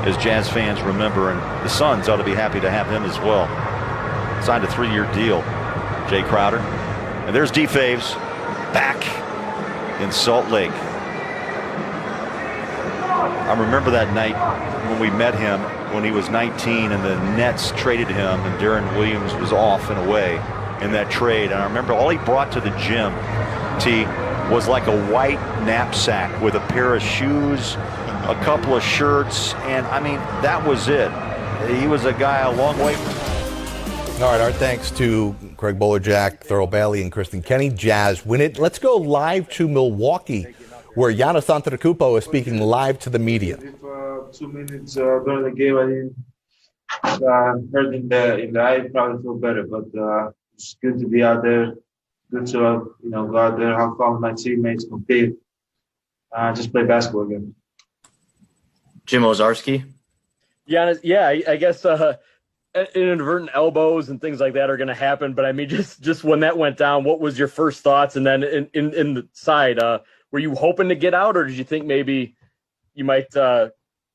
as Jazz fans remember, and the Suns ought to be happy to have him as well. Signed a 3-year deal, Jay Crowder. And there's D. Faves back in Salt Lake. I remember that night when we met him when he was 19 and the Nets traded him and Deron Williams was off and away in that trade. And I remember all he brought to the gym, T, was like a white knapsack with a pair of shoes, a couple of shirts, and I mean, that was it. He was a guy a long way from. All right, our thanks to Craig Bolerjack, Thurl Bailey, and Kristen Kenny. Jazz win it. Let's go live to Milwaukee, where Giannis Antetokounmpo is speaking live to the media. If 2 minutes during the game I didn't hurt in the eye, I'd probably feel better. But it's good to be out there. Good to go out there, have fun with my teammates, compete, just play basketball again. Jim Ozarski. Giannis, yeah, I guess inadvertent elbows and things like that are going to happen. But I mean, just when that went down, what was your first thoughts? And then in the side, were you hoping to get out, or did you think maybe you might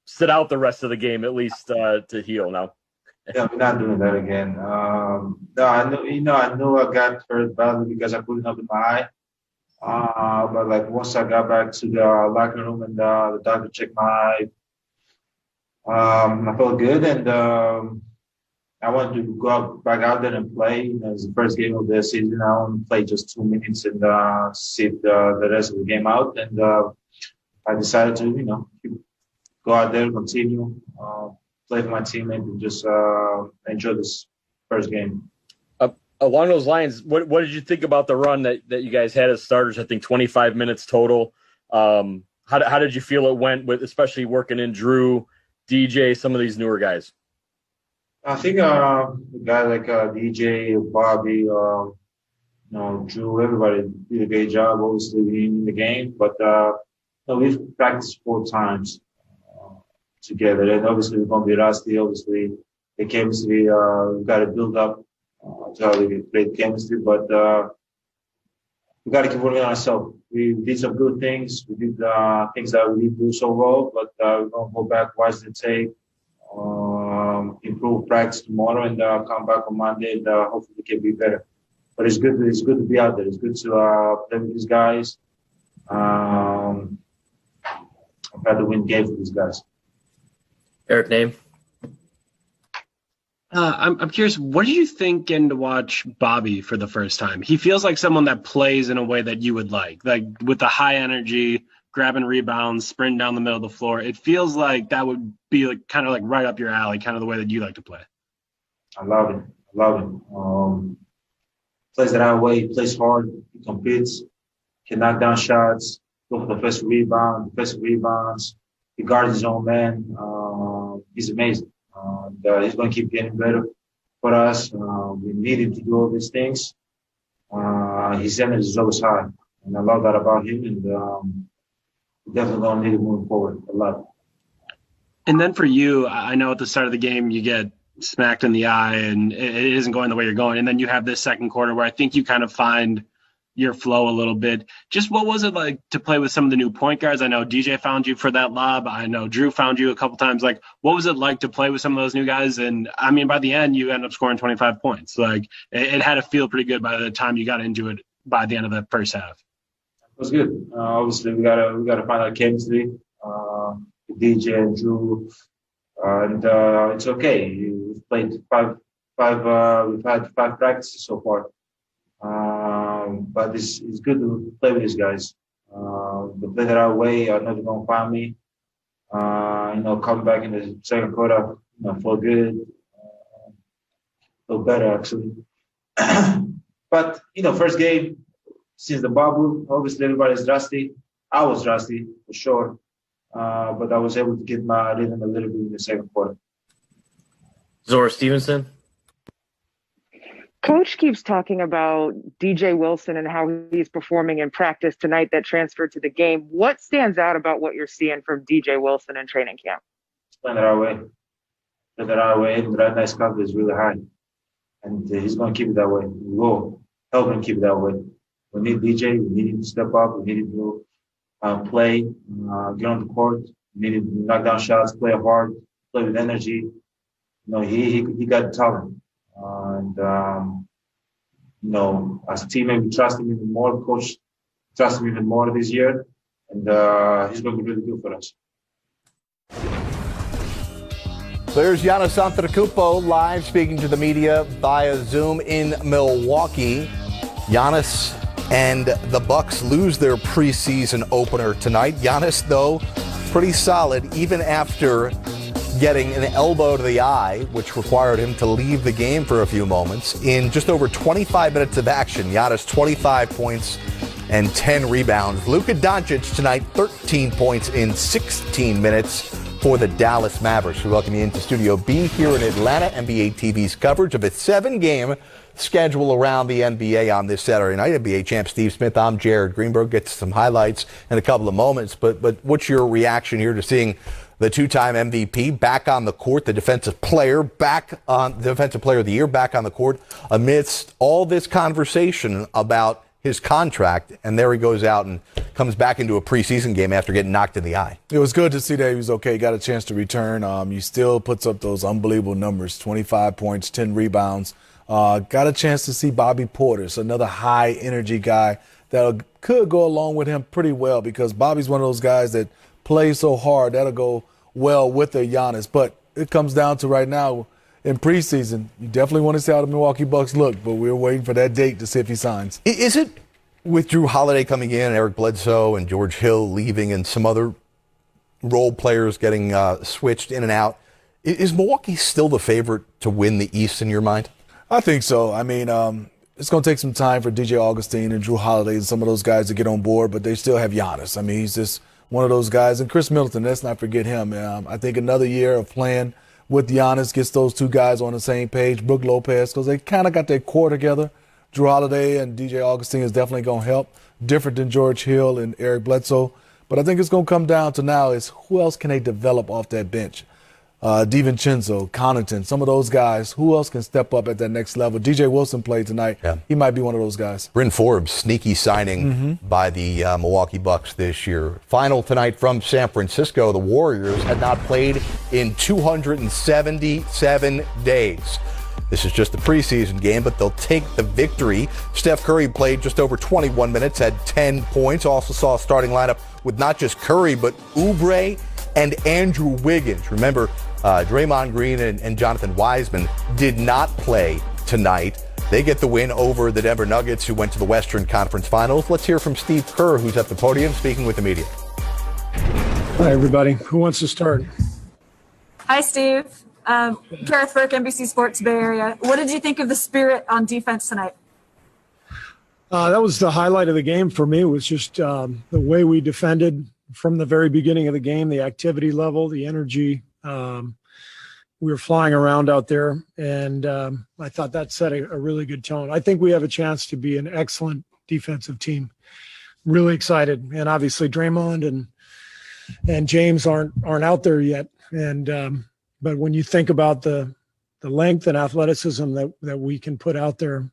sit out the rest of the game at least to heal now? Yeah, we're not doing that again. No, I knew I got hurt badly because I couldn't open my eye. But like once I got back to the locker room and the doctor checked my eye, I felt good, and I wanted to go back out there and play. It's the first game of the season. I want to play just 2 minutes and sit the rest of the game out. And I decided to, go out there, continue, play for my teammate, and just enjoy this first game. Along those lines, what did you think about the run that you guys had as starters? I think 25 minutes total. How did you feel it went with, especially working in Drew, DJ, some of these newer guys? I think guys like DJ, Bobby, Drew, everybody did a great job, obviously, in the game. But we've practiced 4 times together, and obviously we're going to be rusty. Obviously, the chemistry, we've got to build up to have a great chemistry, but we got to keep working on ourselves. We did some good things. We did things that we didn't do so well, but we're going to go back, watch the tape, improve practice tomorrow, and come back on Monday, and hopefully we can be better. But it's good to be out there. It's good to play with these guys. I've had to win games with these guys. Eric Name. I'm curious, what did you think getting to watch Bobby for the first time? He feels like someone that plays in a way that you would like with the high energy, grabbing rebounds, sprinting down the middle of the floor. It feels like that would be like kind of like right up your alley, kind of the way that you like to play. I love it. Plays the right way. He plays hard. He competes. Can knock down shots. Go for the defensive rebounds. He guards his own man. He's amazing. He's going to keep getting better for us. We need him to do all these things. His energy is always high, and I love that about him. And we're definitely going to need him moving forward a lot. And then for you, I know at the start of the game you get smacked in the eye, and it isn't going the way you're going. And then you have this second quarter where I think you kind of find your flow a little bit. Just what was it like to play with some of the new point guards? I know DJ found you for that lob. I know Drew found you a couple times. Like, what was it like to play with some of those new guys? And I mean, by the end, you end up scoring 25 points. Like, it had to feel pretty good by the time you got into it by the end of the first half. It was good. Obviously, we gotta find our chemistry. DJ and Drew, and it's okay. We've played we've had 5 practices so far. But it's good to play with these guys. They play the right way. I know they're going to find me. Come back in the second quarter, feel good. Feel better, actually. But, first game, since the bubble, obviously everybody's rusty. I was rusty, for sure. But I was able to get my rhythm a little bit in the second quarter. Zora Stevenson. Coach keeps talking about DJ Wilson and how he's performing in practice tonight that transferred to the game. What stands out about what you're seeing from DJ Wilson in training camp? Playing the right way. The right nice coverage is really high. And he's going to keep it that way. We will help him keep it that way. We need DJ. We need him to step up. We need him to play, get on the court. We need him to knock down shots, play hard, play with energy. He got talent, as a teammate, we trust him even more. Coach trust him even more this year, and he's going to be really good for us. There's Giannis Antetokounmpo live speaking to the media via Zoom in Milwaukee. Giannis and the Bucks lose their preseason opener tonight. Giannis, though, pretty solid even after getting an elbow to the eye, which required him to leave the game for a few moments. In just over 25 minutes of action, Giannis 25 points and 10 rebounds. Luka Doncic tonight 13 points in 16 minutes for the Dallas Mavericks. We welcome you into Studio B here in Atlanta. NBA TV's coverage of its 7-game schedule around the NBA on this Saturday night. NBA champ Steve Smith, I'm Jared Greenberg. Get to some highlights in a couple of moments. But what's your reaction here to seeing the two-time MVP back on the court, the defensive player of the year back on the court amidst all this conversation about his contract, and there he goes out and comes back into a preseason game after getting knocked in the eye. It was good to see that he was okay. Got a chance to return. He still puts up those unbelievable numbers, 25 points, 10 rebounds. Got a chance to see Bobby Portis, another high-energy guy that could go along with him pretty well because Bobby's one of those guys that plays so hard. That'll go well with the Giannis. But it comes down to right now, in preseason, you definitely want to see how the Milwaukee Bucks look, but we're waiting for that date to see if he signs. Is it with Drew Holiday coming in, Eric Bledsoe and George Hill leaving, and some other role players getting switched in and out, is Milwaukee still the favorite to win the East in your mind? I think so. I mean, it's going to take some time for DJ Augustine and Drew Holiday and some of those guys to get on board, but they still have Giannis. I mean, he's just one of those guys. And Chris Middleton, let's not forget him. I think another year of playing with Giannis gets those two guys on the same page, Brook Lopez, because they kind of got their core together. Drew Holiday and DJ Augustine is definitely going to help, different than George Hill and Eric Bledsoe. But I think it's going to come down to now is who else can they develop off that bench? DiVincenzo, Connaughton, some of those guys. Who else can step up at that next level? DJ Wilson played tonight. Yeah. He might be one of those guys. Bryn Forbes, sneaky signing by the Milwaukee Bucks this year. Final tonight from San Francisco. The Warriors had not played in 277 days. This is just the preseason game, but they'll take the victory. Steph Curry played just over 21 minutes, had 10 points. Also saw a starting lineup with not just Curry, but Oubre and Andrew Wiggins. Remember, Draymond Green and Jonathan Wiseman did not play tonight. They get the win over the Denver Nuggets, who went to the Western Conference Finals. Let's hear from Steve Kerr, who's at the podium speaking with the media. Hi, everybody. Who wants to start? Hi, Steve. Gareth Burke, NBC Sports Bay Area. What did you think of the spirit on defense tonight? That was the highlight of the game for me, was just the way we defended from the very beginning of the game, the activity level, the energy. We were flying around out there, and I thought that set a really good tone. I think we have a chance to be an excellent defensive team. Really excited. And obviously Draymond and James aren't out there yet. And but when you think about the length and athleticism that we can put out there,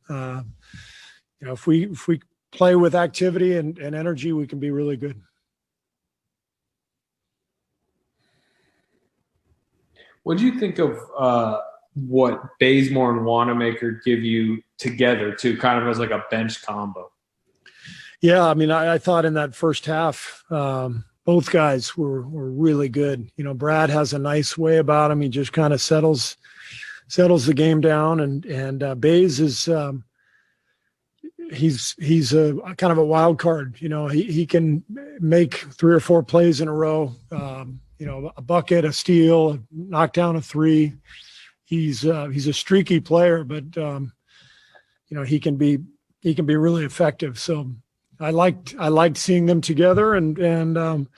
if we play with activity and energy, we can be really good. What do you think of what Bazemore and Wanamaker give you together, too, kind of as like a bench combo? Yeah, I mean, I thought in that first half, both guys were really good. You know, Brad has a nice way about him. He just kind of settles the game down, and Baze is he's a kind of a wild card. You know, he can make 3 or 4 plays in a row. You know, a bucket, a steal, a knockdown, a 3. He's a streaky player, but you know, he can be really effective. So I liked seeing them together, and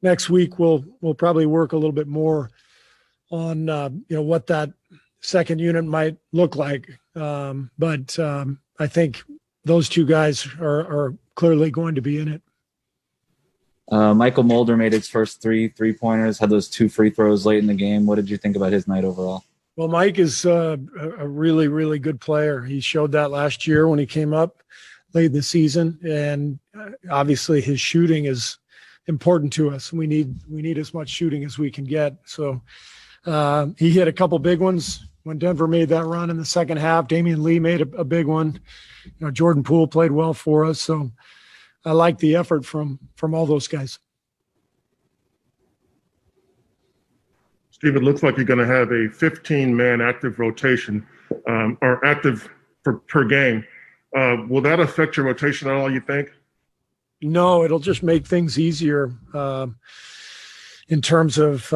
next week we'll probably work a little bit more on you know, what that second unit might look like. But I think those two guys are clearly going to be in it. Michael Mulder made his first 3 3-pointers, had those 2 free throws late in the game. What did you think about his night overall? Well, Mike is a really, really good player. He showed that last year when he came up late in the season, and obviously his shooting is important to us. We need as much shooting as we can get. So He hit a couple big ones when Denver made that run in the second half. Damian Lee made a big one. Jordan Poole played well for us. So I like the effort from all those guys. Steve, it looks like you're going to have a 15-man active rotation or active per game. Will that affect your rotation at all, you think? No, it'll just make things easier in terms of,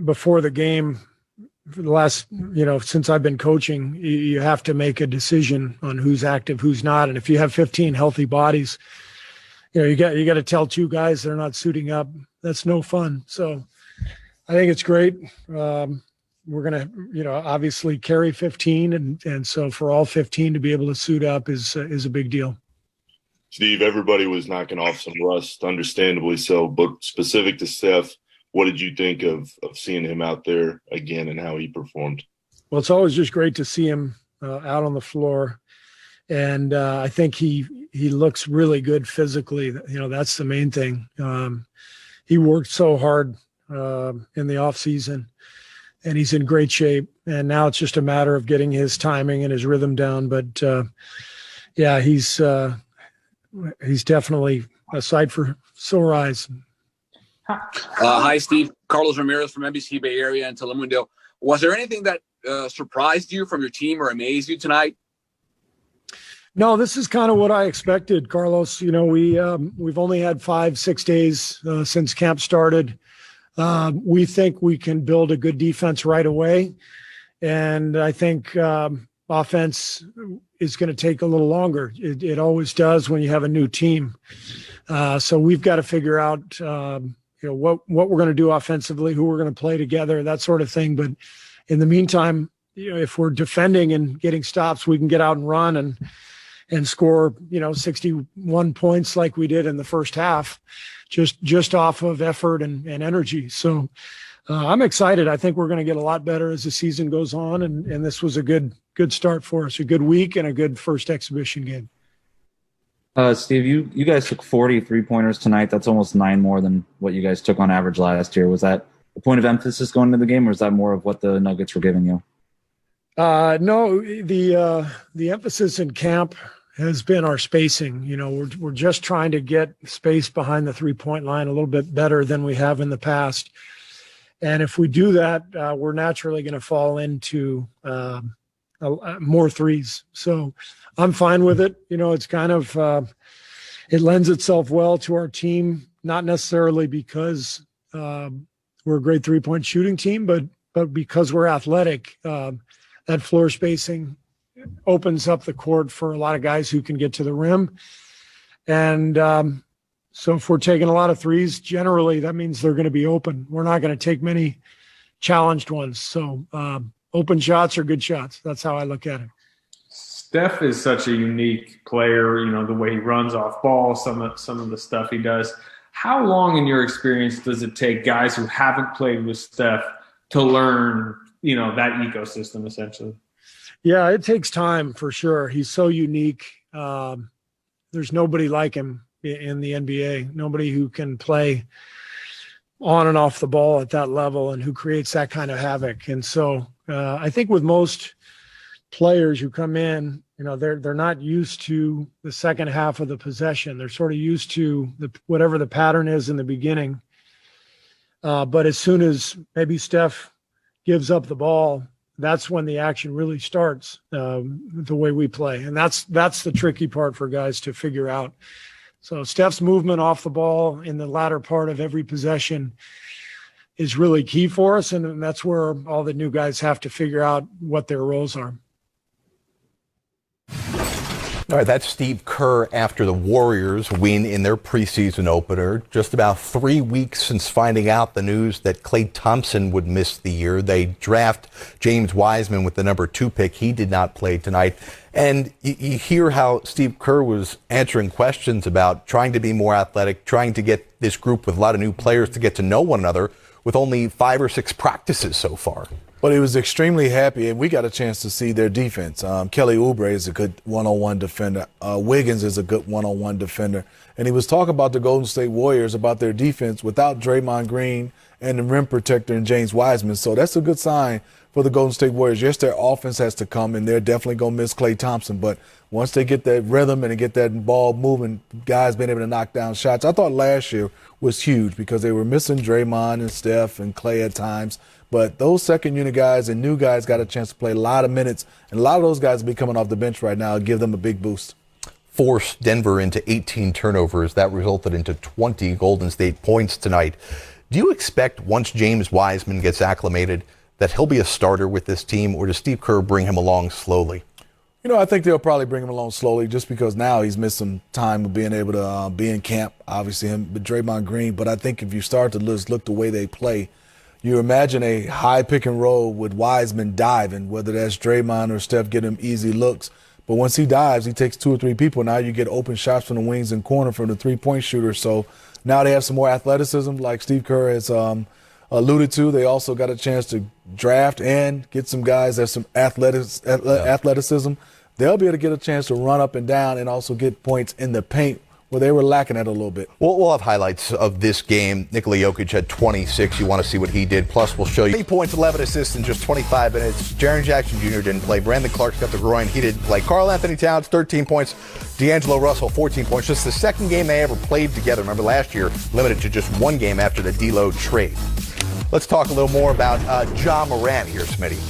before the game, for the last, since I've been coaching, you have to make a decision on who's active, who's not. And if you have 15 healthy bodies, you got to tell two guys that are not suiting up. That's no fun. So I think it's great. We're going to, obviously carry 15. And so for all 15 to be able to suit up is a big deal. Steve, everybody was knocking off some rust, understandably so, but specific to Steph, what did you think of seeing him out there again and how he performed? Well, it's always just great to see him out on the floor. And I think he looks really good physically. That's the main thing. He worked so hard in the off season, and he's in great shape. And now it's just a matter of getting his timing and his rhythm down. But he's definitely a sight for sore eyes. Hi, Steve. Carlos Ramirez from NBC Bay Area and Telemundo. Was there anything that surprised you from your team or amazed you tonight? No, this is kind of what I expected, Carlos. We've only had 5-6 days since camp started. We think we can build a good defense right away. And I think offense is going to take a little longer. It always does when you have a new team. So we've got to figure out, what we're going to do offensively, who we're going to play together, that sort of thing. But in the meantime, if we're defending and getting stops, we can get out and run and score, 61 points like we did in the first half, just off of effort and energy. So I'm excited. I think we're going to get a lot better as the season goes on. And this was a good start for us, a good week and a good first exhibition game. Steve, you guys took 40 3-pointers tonight. That's almost 9 more than what you guys took on average last year. Was that a point of emphasis going into the game, or is that more of what the Nuggets were giving you? No, the emphasis in camp has been our spacing. We're just trying to get space behind the 3-point line a little bit better than we have in the past. And if we do that, we're naturally going to fall into more threes. So I'm fine with it. It's kind of it lends itself well to our team, not necessarily because we're a great 3-point shooting team, but because we're athletic. That floor spacing opens up the court for a lot of guys who can get to the rim. And so if we're taking a lot of threes, generally that means they're going to be open. We're not going to take many challenged ones. So open shots are good shots. That's how I look at it. Steph is such a unique player, the way he runs off ball, some of the stuff he does. How long in your experience does it take guys who haven't played with Steph to learn, that ecosystem essentially? Yeah, it takes time for sure. He's so unique. There's nobody like him in the NBA, nobody who can play on and off the ball at that level and who creates that kind of havoc. And so I think with most players who come in, they're not used to the second half of the possession. They're sort of used to whatever the pattern is in the beginning. But as soon as maybe Steph gives up the ball, that's when the action really starts, the way we play. And that's the tricky part for guys to figure out. So Steph's movement off the ball in the latter part of every possession is really key for us. And that's where all the new guys have to figure out what their roles are. All right, that's Steve Kerr after the Warriors win in their preseason opener. Just about 3 weeks since finding out the news that Klay Thompson would miss the year. They draft James Wiseman with the number 2 pick. He did not play tonight. And you hear how Steve Kerr was answering questions about trying to be more athletic, trying to get this group with a lot of new players to get to know one another with only 5 or 6 practices so far. But he was extremely happy, and we got a chance to see their defense. Kelly Oubre is a good one-on-one defender. Wiggins is a good one-on-one defender. And he was talking about the Golden State Warriors, about their defense without Draymond Green and the rim protector and James Wiseman. So that's a good sign for the Golden State Warriors. Yes, their offense has to come, and they're definitely going to miss Klay Thompson. But once they get that rhythm and they get that ball moving, guys being able to knock down shots. I thought last year was huge because they were missing Draymond and Steph and Klay at times. But those second-unit guys and new guys got a chance to play a lot of minutes, and a lot of those guys will be coming off the bench right now. Give them a big boost. Forced Denver into 18 turnovers. That resulted into 20 Golden State points tonight. Do you expect once James Wiseman gets acclimated that he'll be a starter with this team, or does Steve Kerr bring him along slowly? You know, I think they'll probably bring him along slowly just because now he's missed some time of being able to be in camp, obviously, him with Draymond Green. But I think if you start to look the way they play, you imagine a high pick and roll with Wiseman diving, whether that's Draymond or Steph getting him easy looks. But once he dives, he takes 2 or 3 people. Now you get open shots from the wings and corner from the three-point shooter. So now they have some more athleticism, like Steve Kerr has alluded to. They also got a chance to draft and get some guys that have some athleticism. They'll be able to get a chance to run up and down and also get points in the paint where they were lacking at a little bit. We'll have highlights of this game. Nikola Jokic had 26. You want to see what he did. Plus, we'll show you 8 points, 11 assists in just 25 minutes. Jaren Jackson Jr. didn't play. Brandon Clark's got the groin. He didn't play. Karl Anthony Towns, 13 points. D'Angelo Russell, 14 points. Just the second game they ever played together. Remember, last year, limited to just 1 game after the D-Lo trade. Let's talk a little more about Ja Morant here, Smitty.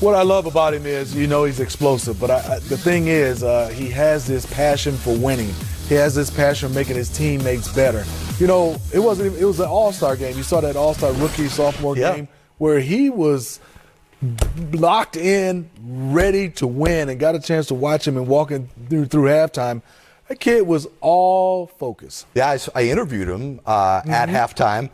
What I love about him is, you know, he's explosive. But the thing is, he has this passion for winning. He has this passion for making his teammates better. You know, it was an all-star game. You saw that all-star rookie sophomore game where he was locked in, ready to win, and got a chance to watch him and walking through halftime. That kid was all focus. Yeah, I interviewed him at halftime.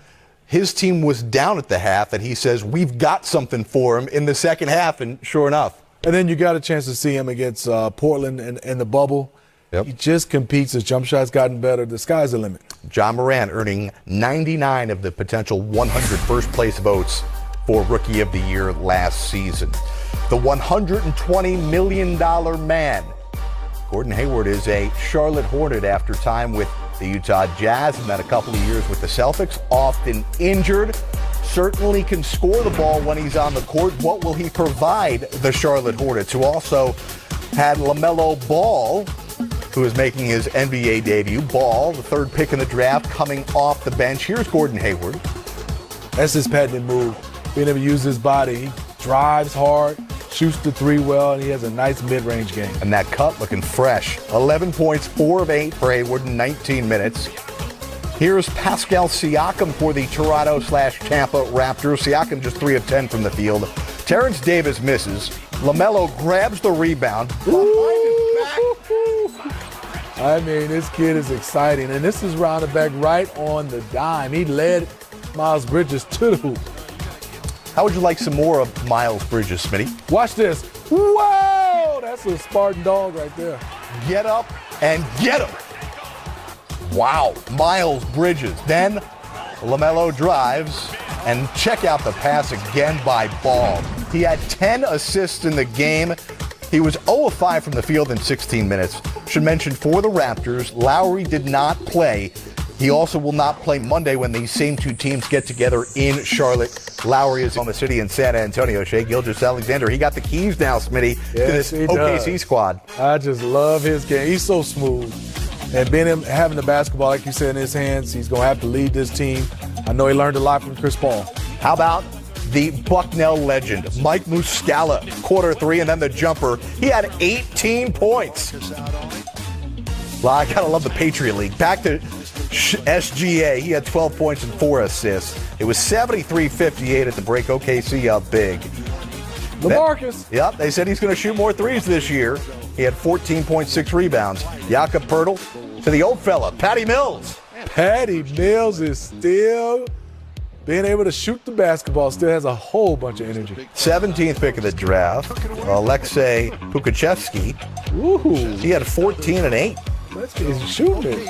His team was down at the half, and he says, we've got something for him in the second half, and sure enough. And then you got a chance to see him against Portland in the bubble. Yep. He just competes. His jump shot's gotten better. The sky's the limit. Ja Morant earning 99 of the potential 100 first-place votes for Rookie of the Year last season. The $120 million man. Gordon Hayward is a Charlotte Hornet after time with the Utah Jazz and then a couple of years with the Celtics, often injured. Certainly can score the ball when he's on the court. What will he provide the Charlotte Hornets, who also had LaMelo Ball, who is making his NBA debut? Ball, the 3rd pick in the draft, coming off the bench. Here's Gordon Hayward. That's his patented move, being able to use his body. He drives hard, shoots the 3 well, and he has a nice mid-range game. And that cut looking fresh. 11 points, 4 of 8 for Hayward in 19 minutes. Here's Pascal Siakam for the Toronto/Tampa Raptors. Siakam just 3 of 10 from the field. Terrence Davis misses. LaMelo grabs the rebound. I mean, this kid is exciting. And this is rounded back right on the dime. He led Miles Bridges to the hoop. How would you like some more of Miles Bridges, Smitty? Watch this. Whoa! That's a Spartan dog right there. Get up and get him. Wow. Miles Bridges. Then LaMelo drives, and check out the pass again by Ball. He had 10 assists in the game. He was 0 of 5 from the field in 16 minutes. Should mention for the Raptors, Lowry did not play. He also will not play Monday when these same 2 teams get together in Charlotte. Lowry is on the city in San Antonio. Shea Gilgeous-Alexander, he got the keys now, Smitty, to this OKC squad. I just love his game. He's so smooth. And having the basketball, like you said, in his hands, he's going to have to lead this team. I know he learned a lot from Chris Paul. How about the Bucknell legend, Mike Muscala, quarter 3, and then the jumper. He had 18 points. Well, I gotta love the Patriot League. Back to SGA, he had 12 points and 4 assists. It was 73-58 at the break. OKC up big. LaMarcus. Yep, they said he's going to shoot more threes this year. He had 14.6 rebounds. Jakob Poeltl to the old fella, Patty Mills. Patty Mills is still being able to shoot the basketball, still has a whole bunch of energy. 17th pick of the draft, Alexei Pukachevsky. Ooh. He had 14 and 8. He's shooting it.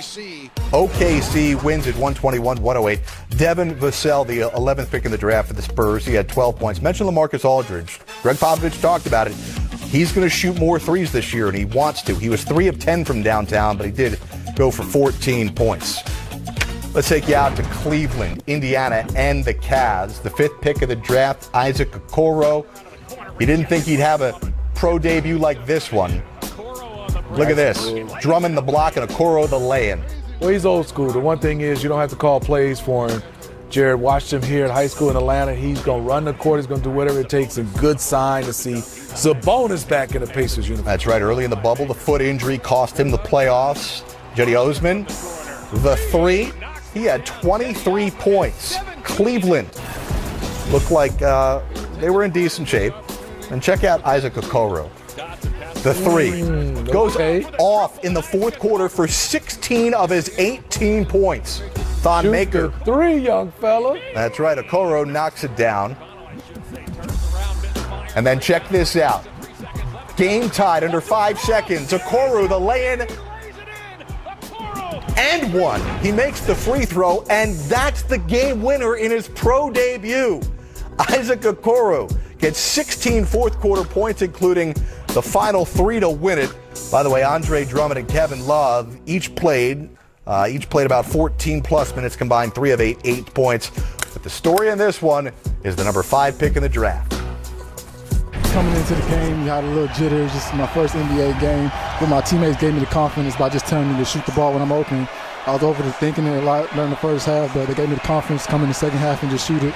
OKC wins at 121-108. Devin Vassell, the 11th pick in the draft for the Spurs. He had 12 points. Mention LaMarcus Aldridge. Greg Popovich talked about it. He's going to shoot more threes this year, and he wants to. He was 3 of 10 from downtown, but he did go for 14 points. Let's take you out to Cleveland, Indiana, and the Cavs. The 5th pick of the draft, Isaac Okoro. He didn't think he'd have a pro debut like this one. Look at this. Drummond the block and Okoro the lay-in. Well, he's old school. The one thing is you don't have to call plays for him. Jared watched him here in high school in Atlanta. He's going to run the court. He's going to do whatever it takes. A good sign to see Sabonis back in the Pacers uniform. That's right. Early in the bubble, the foot injury cost him the playoffs. Jetty Osman, the 3. He had 23 points. Cleveland looked like they were in decent shape. And check out Isaac Okoro. The 3 goes off in the 4th quarter for 16 of his 18 points. Thon Maker. The 3, young fella. That's right. Okoro knocks it down. And then check this out. Game tied under 5 seconds. Okoro the lay-in and 1. He makes the free throw, and that's the game winner in his pro debut. Isaac Okoro gets 16 fourth quarter points, including the final 3 to win it. By the way, Andre Drummond and Kevin Love each played about 14 plus minutes combined, 3 of 8 points. But the story in this one is the number 5 pick in the draft. Coming into the game, you had a little jitters. This is my first NBA game, but my teammates gave me the confidence by just telling me to shoot the ball when I'm open. I was overthinking it a lot during the first half, but they gave me the confidence to come in the second half and just shoot it.